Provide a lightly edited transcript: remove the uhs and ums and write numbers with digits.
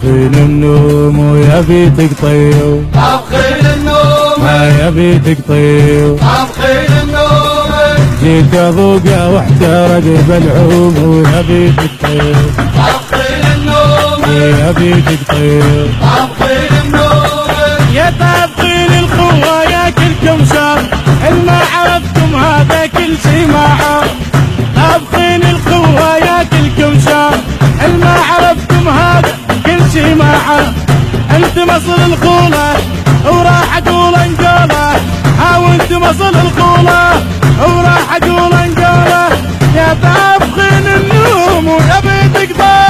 طابخين النوم ويا بيتك طيب، طابخين النوم يا بيتك طيب، طابخين النوم جيت اذوقه واحترق بلعوم ويا بيتك طيب، طابخين النوم يا بيتك طيب، طابخين النوم يا طابخين القوة يا كلكم شر، ما عرفتم هذا كل شي معه. طابخين القوة يا كلكم شر، ما عرفتم هذا كل شي معه. انت مصل القولة وراح اقول انقوله، وانت مصل القولة وراح اقول انقوله. يا طابخين النوم ويا بيتك طيب،